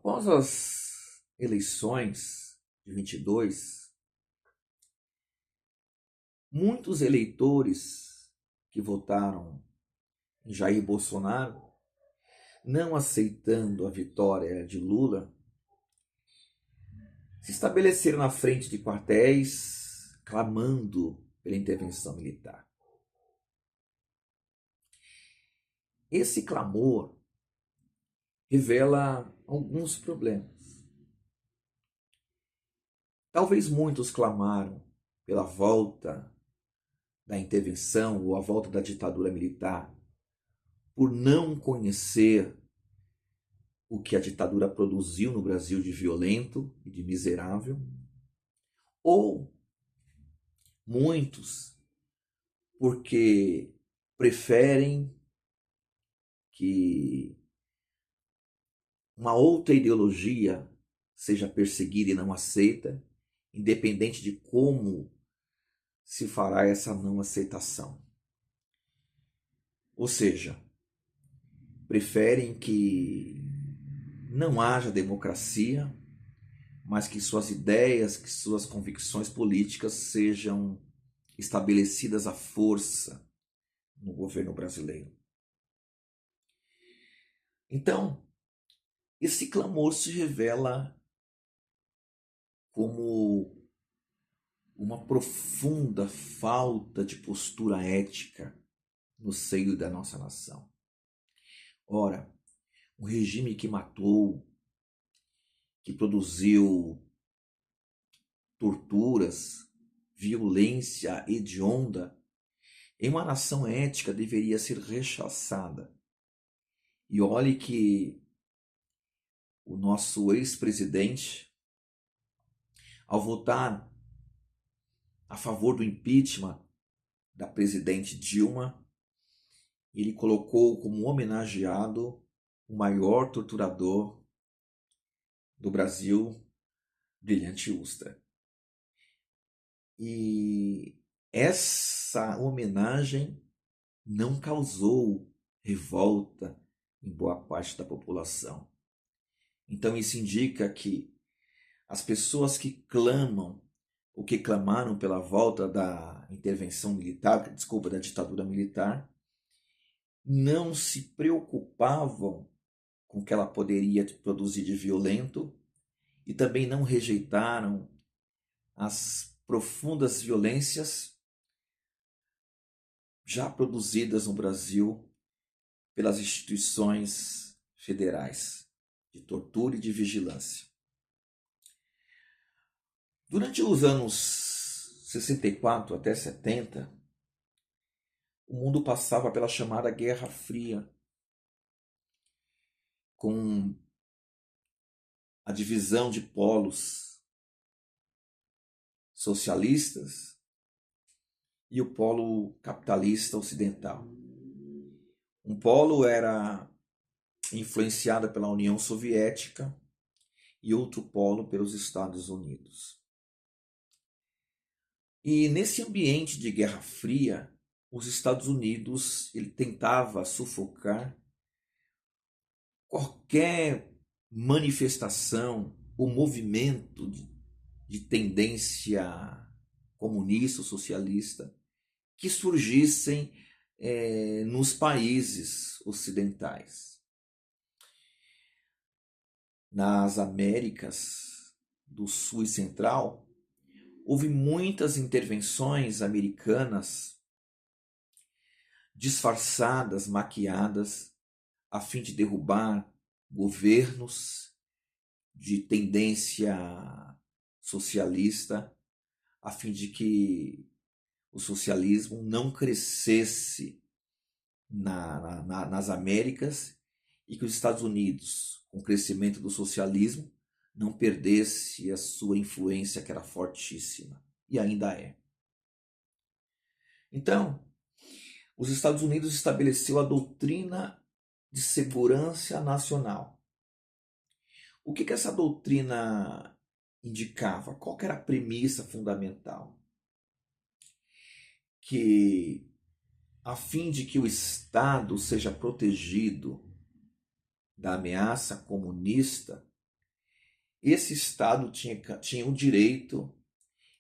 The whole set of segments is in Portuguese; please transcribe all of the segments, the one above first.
Após as eleições de 22, muitos eleitores que votaram em Jair Bolsonaro, não aceitando a vitória de Lula, se estabeleceram na frente de quartéis, clamando pela intervenção militar. Esse clamor revela alguns problemas. Talvez muitos clamaram pela volta da intervenção ou a volta da ditadura militar por não conhecer o que a ditadura produziu no Brasil de violento e de miserável, ou muitos porque preferem que uma outra ideologia seja perseguida e não aceita, independente de como se fará essa não aceitação. Ou seja, preferem que não haja democracia, mas que suas ideias, que suas convicções políticas sejam estabelecidas à força no governo brasileiro. Então, esse clamor se revela como uma profunda falta de postura ética no seio da nossa nação. Ora, um regime que matou, que produziu torturas, violência hedionda, em uma nação ética deveria ser rechaçada. E olhe que o nosso ex-presidente, ao votar a favor do impeachment da presidente Dilma, ele colocou como homenageado o maior torturador do Brasil, Brilhante Ustra. E essa homenagem não causou revolta em boa parte da população. Então isso indica que as pessoas que clamam, ou que clamaram pela volta da intervenção militar, da ditadura militar, não se preocupavam com o que ela poderia produzir de violento e também não rejeitaram as profundas violências já produzidas no Brasil pelas instituições federais de tortura e de vigilância. Durante os anos 64 até 70, o mundo passava pela chamada Guerra Fria, com a divisão de polos socialistas e o polo capitalista ocidental. Um polo era influenciado pela União Soviética e outro polo pelos Estados Unidos. E nesse ambiente de Guerra Fria, os Estados Unidos ele tentava sufocar qualquer manifestação ou movimento de tendência comunista ou socialista que surgissem nos países ocidentais. Nas Américas do Sul e Central, houve muitas intervenções americanas disfarçadas, maquiadas, a fim de derrubar governos de tendência socialista, a fim de que o socialismo não crescesse nas Américas e que os Estados Unidos, com o crescimento do socialismo, não perdesse a sua influência, que era fortíssima, e ainda é. Então, os Estados Unidos estabeleceu a doutrina de segurança nacional. O que essa doutrina indicava? Qual que era a premissa fundamental? Que, a fim de que o Estado seja protegido da ameaça comunista, esse Estado tinha o direito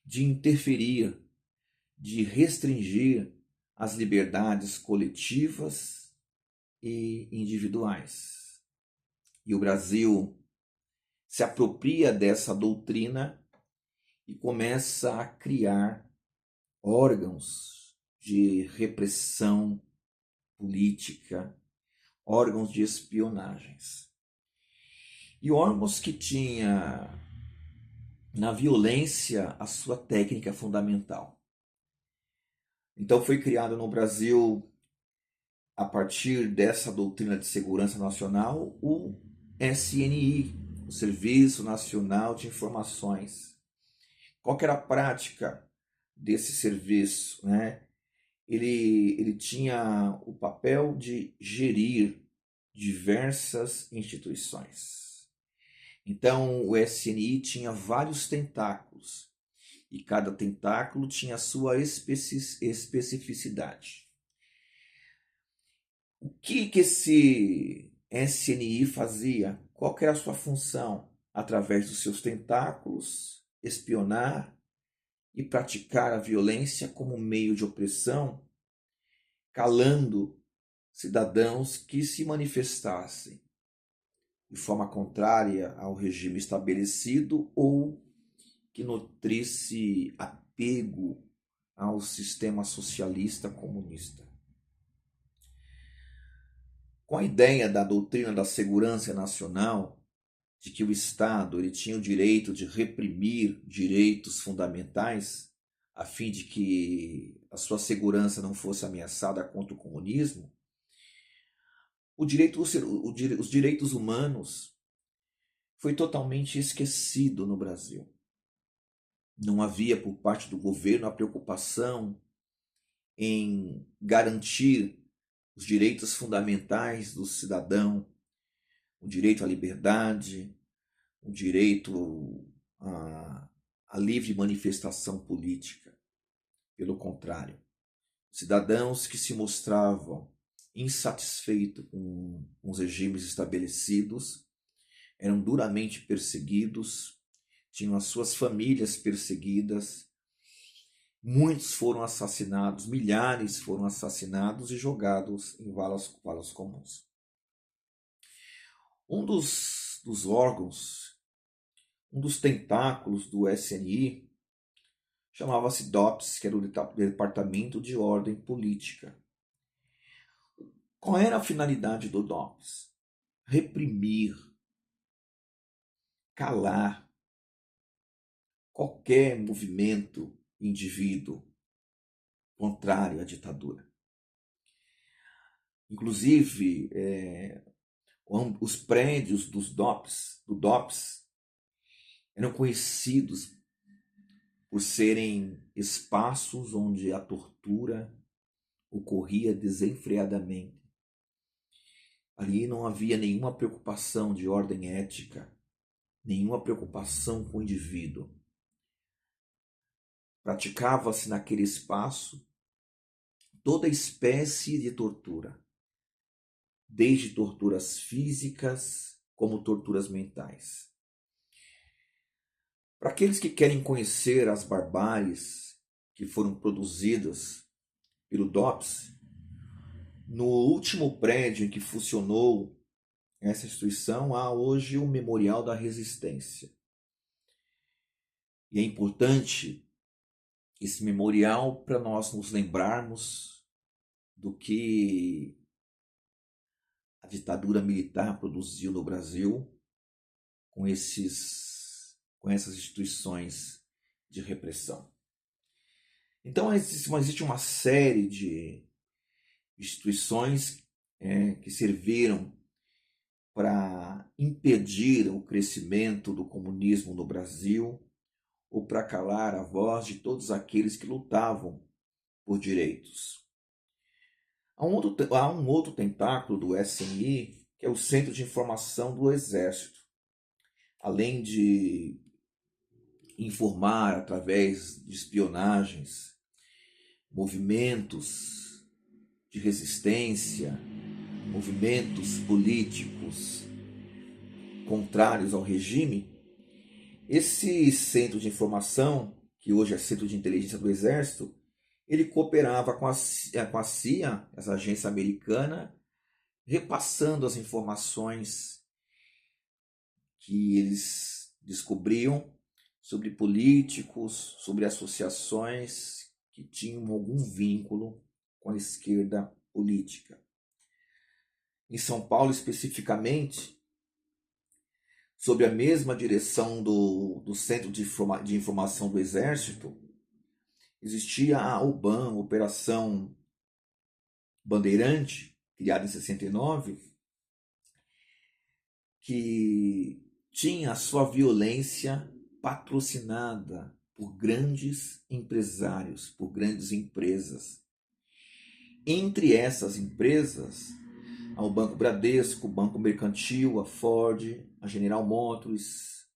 de interferir, de restringir as liberdades coletivas e individuais. E o Brasil se apropria dessa doutrina e começa a criar órgãos de repressão política, órgãos de espionagens. E órgãos que tinha na violência a sua técnica fundamental. Então foi criado no Brasil, a partir dessa doutrina de segurança nacional, o SNI, o Serviço Nacional de Informações. Qual que era a prática desse serviço, né? Ele tinha o papel de gerir diversas instituições. Então, o SNI tinha vários tentáculos e cada tentáculo tinha a sua especificidade. O que esse SNI fazia? Qual era a sua função? Através dos seus tentáculos, espionar e praticar a violência como meio de opressão, calando cidadãos que se manifestassem de forma contrária ao regime estabelecido ou que nutrisse apego ao sistema socialista comunista. Com a ideia da doutrina da segurança nacional, de que o Estado ele tinha o direito de reprimir direitos fundamentais, a fim de que a sua segurança não fosse ameaçada contra o comunismo, os direitos humanos foi totalmente esquecido no Brasil. Não havia por parte do governo a preocupação em garantir os direitos fundamentais do cidadão, o direito à liberdade, o direito à livre manifestação política. Pelo contrário, cidadãos que se mostravam insatisfeitos com os regimes estabelecidos eram duramente perseguidos, tinham as suas famílias perseguidas, muitos foram assassinados, milhares foram assassinados e jogados em valas comuns. Um dos órgãos, um dos tentáculos do SNI, chamava-se DOPS, que era o Departamento de Ordem Política. Qual era a finalidade do DOPS? Reprimir, calar qualquer movimento, indivíduo contrário à ditadura. Inclusive, os prédios do DOPS, eram conhecidos por serem espaços onde a tortura ocorria desenfreadamente. Ali não havia nenhuma preocupação de ordem ética, nenhuma preocupação com o indivíduo. Praticava-se naquele espaço toda espécie de tortura, desde torturas físicas como torturas mentais. Para aqueles que querem conhecer as barbáries que foram produzidas pelo DOPS, no último prédio em que funcionou essa instituição, há hoje o Memorial da Resistência. E é importante esse memorial para nós nos lembrarmos do que a ditadura militar produziu no Brasil com essas instituições de repressão. Então existe uma série de instituições que serviram para impedir o crescimento do comunismo no Brasil ou para calar a voz de todos aqueles que lutavam por direitos. Há um outro tentáculo do SNI, que é o Centro de Informação do Exército. Além de informar através de espionagens, movimentos de resistência, movimentos políticos contrários ao regime, Esse centro de informação, que hoje é Centro de Inteligência do Exército, ele cooperava com a CIA, essa agência americana, repassando as informações que eles descobriam sobre políticos, sobre associações que tinham algum vínculo com a esquerda política. Em São Paulo, especificamente, sob a mesma direção do Centro de Informação do Exército, existia a UBAN, Operação Bandeirante, criada em 69, que tinha a sua violência patrocinada por grandes empresários, por grandes empresas. Entre essas empresas, há o Banco Bradesco, o Banco Mercantil, a Ford, a General Motors,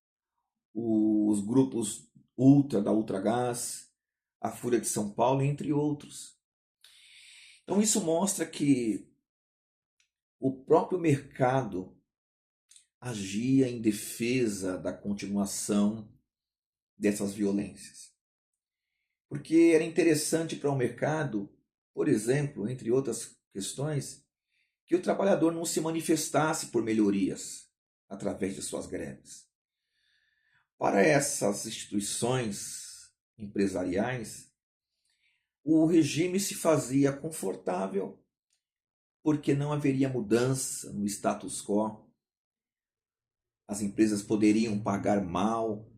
os grupos Ultra, da Ultragás, a Folha de São Paulo, entre outros. Então isso mostra que o próprio mercado agia em defesa da continuação dessas violências. Porque era interessante para o mercado, por exemplo, entre outras questões, que o trabalhador não se manifestasse por melhorias através de suas greves. Para essas instituições empresariais, o regime se fazia confortável porque não haveria mudança no status quo. As empresas poderiam pagar mal,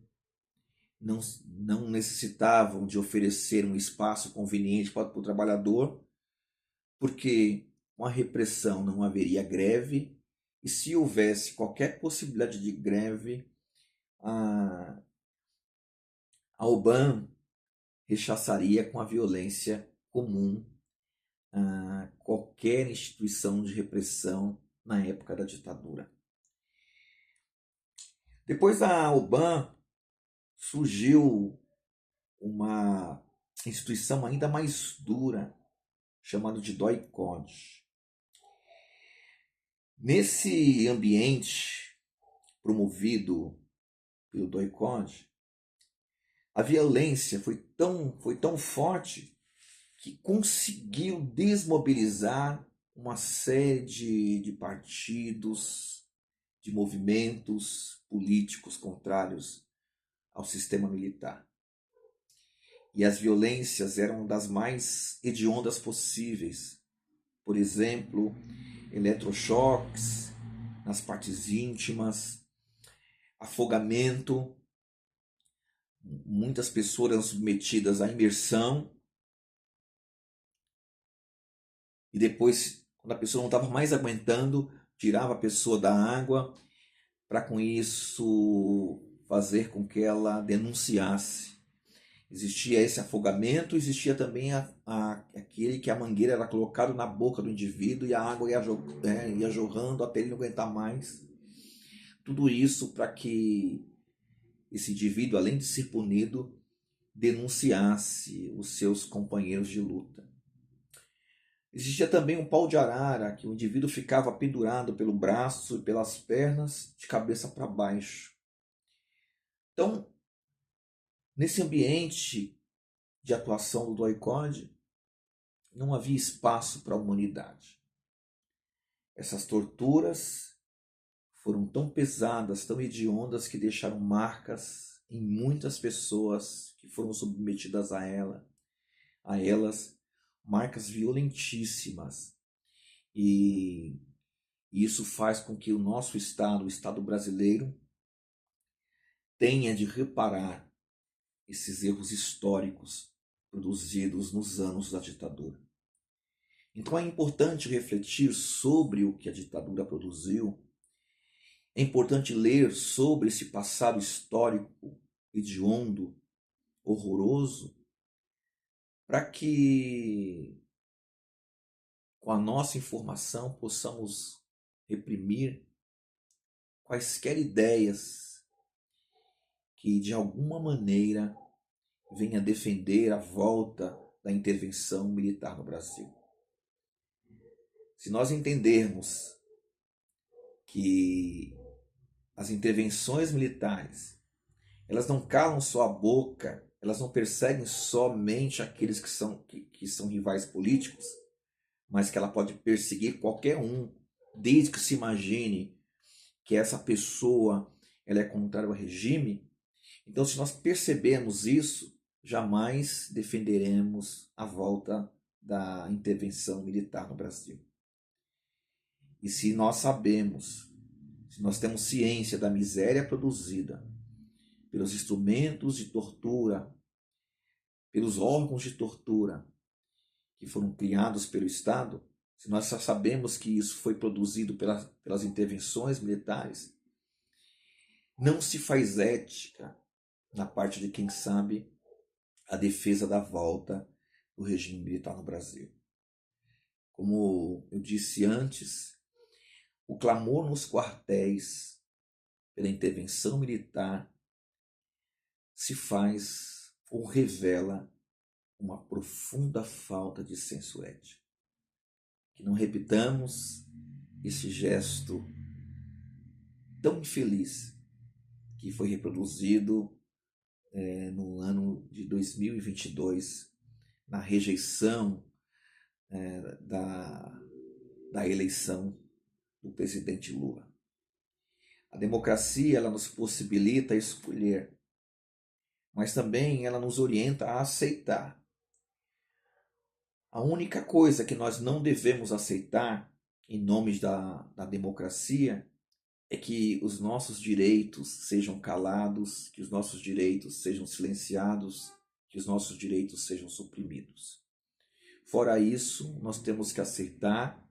não necessitavam de oferecer um espaço conveniente para o trabalhador, porque com a repressão não haveria greve, e se houvesse qualquer possibilidade de greve, a UBAN rechaçaria com a violência comum a qualquer instituição de repressão na época da ditadura. Depois da UBAN, surgiu uma instituição ainda mais dura, chamada de DOI-CODE. Nesse ambiente promovido pelo DOI-CODE, a violência foi tão forte que conseguiu desmobilizar uma série de partidos, de movimentos políticos contrários ao sistema militar. E as violências eram das mais hediondas possíveis. Por exemplo, eletrochoques nas partes íntimas, afogamento, muitas pessoas eram submetidas à imersão, e depois, quando a pessoa não estava mais aguentando, tirava a pessoa da água para com isso fazer com que ela denunciasse. Existia esse afogamento, existia também aquele que a mangueira era colocada na boca do indivíduo e a água ia jorrando até ele não aguentar mais. Tudo isso para que esse indivíduo, além de ser punido, denunciasse os seus companheiros de luta. Existia também um pau de arara, que o indivíduo ficava pendurado pelo braço e pelas pernas, de cabeça para baixo. Então, nesse ambiente de atuação do DOI-CODE, não havia espaço para a humanidade. Essas torturas foram tão pesadas, tão hediondas, que deixaram marcas em muitas pessoas que foram submetidas a elas, marcas violentíssimas. E isso faz com que o nosso Estado, o Estado brasileiro, tenha de reparar esses erros históricos produzidos nos anos da ditadura. Então é importante refletir sobre o que a ditadura produziu, é importante ler sobre esse passado histórico hediondo, horroroso, para que com a nossa informação possamos reprimir quaisquer ideias que de alguma maneira venha defender a volta da intervenção militar no Brasil. Se nós entendermos que as intervenções militares Elas não calam só a boca, elas não perseguem somente aqueles que são rivais políticos, mas que ela pode perseguir qualquer um, desde que se imagine que essa pessoa ela é contrária ao regime. Então, se nós percebermos isso, jamais defenderemos a volta da intervenção militar no Brasil. E se nós sabemos, se nós temos ciência da miséria produzida pelos instrumentos de tortura, pelos órgãos de tortura que foram criados pelo Estado, se nós só sabemos que isso foi produzido pelas intervenções militares, não se faz ética na parte de quem sabe a defesa da volta do regime militar no Brasil. Como eu disse antes, o clamor nos quartéis pela intervenção militar se faz ou revela uma profunda falta de senso ético. Que não repitamos esse gesto tão infeliz que foi reproduzido no ano de 2022, na rejeição da eleição do presidente Lula. A democracia ela nos possibilita escolher, mas também ela nos orienta a aceitar. A única coisa que nós não devemos aceitar em nome da democracia é que os nossos direitos sejam calados, que os nossos direitos sejam silenciados, que os nossos direitos sejam suprimidos. Fora isso, nós temos que aceitar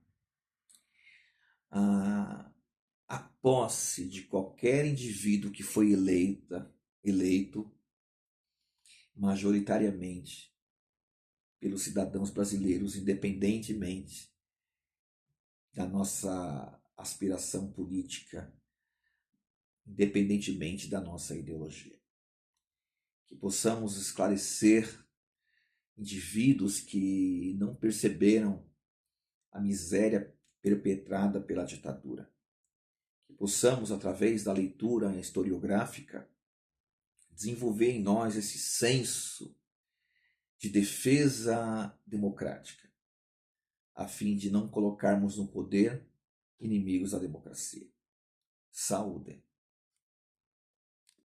a posse de qualquer indivíduo que foi eleito majoritariamente pelos cidadãos brasileiros, independentemente da nossa aspiração política, independentemente da nossa ideologia. Que possamos esclarecer indivíduos que não perceberam a miséria perpetrada pela ditadura. Que possamos, através da leitura historiográfica, desenvolver em nós esse senso de defesa democrática, a fim de não colocarmos no poder inimigos da democracia. Saúde.